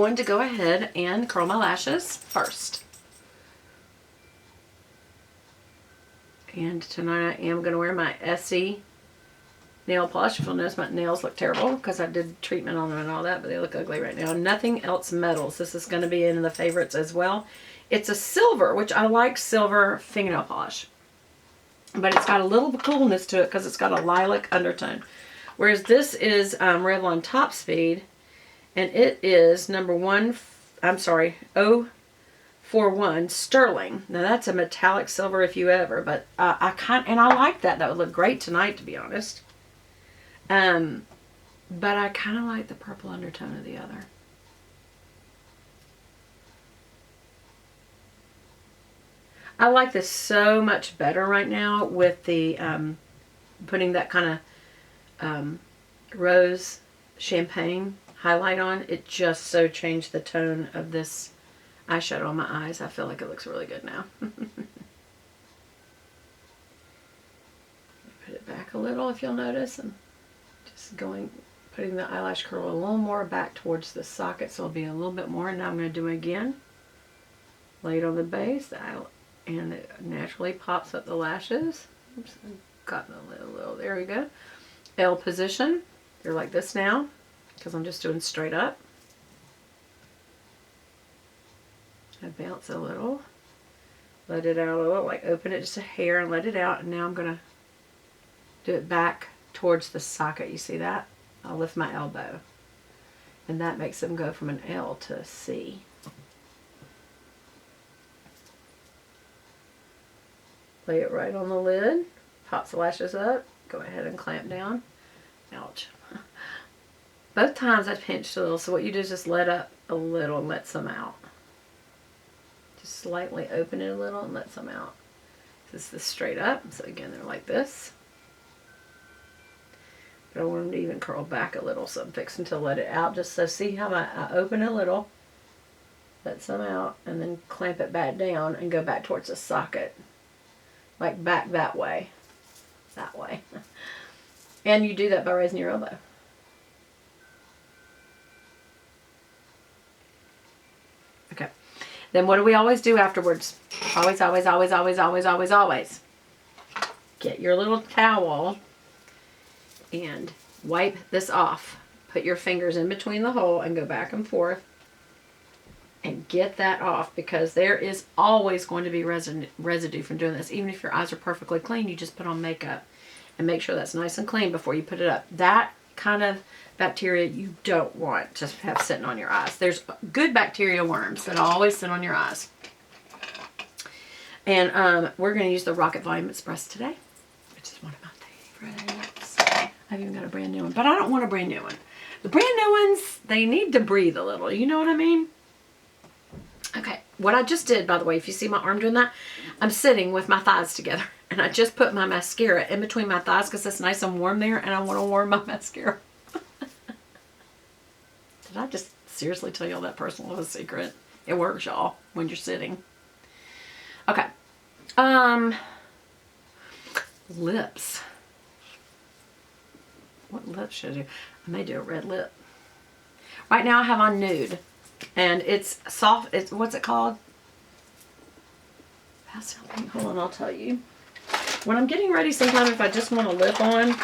going to go ahead and curl my lashes first. And tonight I am going to wear my Essie nail polish. If you'll notice, my nails look terrible because I did treatment on them and all that, but they look ugly right now. Nothing else metals. This is going to be in the favorites as well. It's a silver, which I like silver fingernail polish. But it's got a little coolness to it because it's got a lilac undertone. Whereas this is Revlon Top Speed, and it is number 041 sterling. Now that's a metallic silver if you ever, but I like that. That would look great tonight, to be honest. But I kind of like the purple undertone of the other. I like this so much better right now with the putting that kind of rose champagne highlight on. It just so changed the tone of this eyeshadow on my eyes. I feel like it looks really good now. Put it back a little if you'll notice. I'm just putting the eyelash curl a little more back towards the socket so it'll be a little bit more. And now I'm going to do it again. Lay it on the base. And it naturally pops up the lashes. Oops, I've gotten a little, there we go. L position. They're like this now because I'm just doing straight up. I bounce a little. Let it out a little, like open it just a hair and let it out. And now I'm going to do it back towards the socket. You see that? I'll lift my elbow. And that makes them go from an L to a C. Lay it right on the lid, pops the lashes up, go ahead and clamp down. Ouch. Both times I pinched a little, so what you do is just let up a little and let some out. Just slightly open it a little and let some out. This is straight up, so again they're like this. But I want them to even curl back a little, so I'm fixing to let it out. Just so see how I open a little, let some out, and then clamp it back down and go back towards the socket. Like back that way. That way. And you do that by raising your elbow. Okay. Then what do we always do afterwards? Always, always, always, always, always, always, always. Get your little towel and wipe this off. Put your fingers in between the hole and go back and forth. And get that off because there is always going to be residue from doing this. Even if your eyes are perfectly clean, you just put on makeup and make sure that's nice and clean before you put it up. That kind of bacteria you don't want to have sitting on your eyes. There's good bacteria worms that always sit on your eyes. And we're going to use the Rocket Volume Express today, which is one of my favorites. I've even got a brand new one, but I don't want a brand new one. The brand new ones, they need to breathe a little. You know what I mean? Okay, what I just did, by the way, if you see my arm doing that, I'm sitting with my thighs together. And I just put my mascara in between my thighs because it's nice and warm there. And I want to warm my mascara. Did I just seriously tell y'all that personal little secret? It works, y'all, when you're sitting. Okay. Lips. What lips should I do? I may do a red lip. Right now I have on nude. And it's soft. It's, what's it called? Pastel pink. Hold on, I'll tell you. When I'm getting ready, sometimes if I just want a lip on,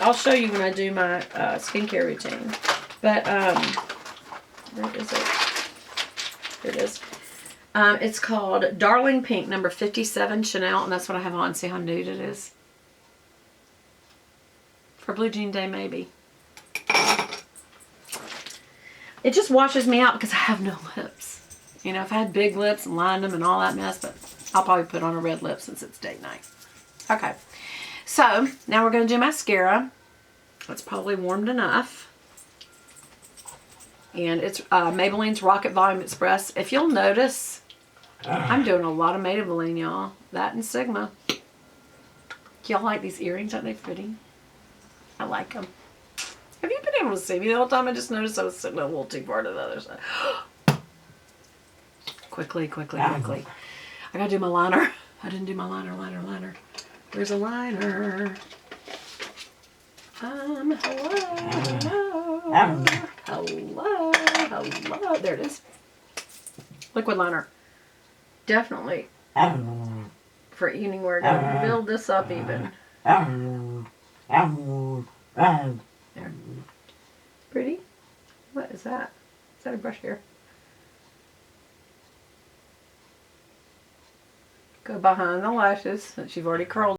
I'll show you when I do my skincare routine. But where is it? Here it is. It's called Darling Pink, number 57 Chanel, and that's what I have on. See how nude it is? For Blue Jean Day, maybe. It just washes me out because I have no lips. You know, if I had big lips and lined them and all that mess, but I'll probably put on a red lip since it's date night. Okay, so now we're going to do mascara. It's probably warmed enough. And it's Maybelline's Rocket Volume Express. If you'll notice, I'm doing a lot of Maybelline, y'all. That and Sigma. Y'all like these earrings? Aren't they pretty? I like them. Have you been able to see me the whole time? I just noticed I was sitting a little too far to the other side. Quickly, quickly, quickly. I gotta do my liner. I didn't do my liner. Where's a liner? Hello. Hello. Hello, there it is. Liquid liner. Definitely for evening wear. Gonna build this up even. There. Pretty? What is that? Is that a brush here? Go behind the lashes that you've already curled.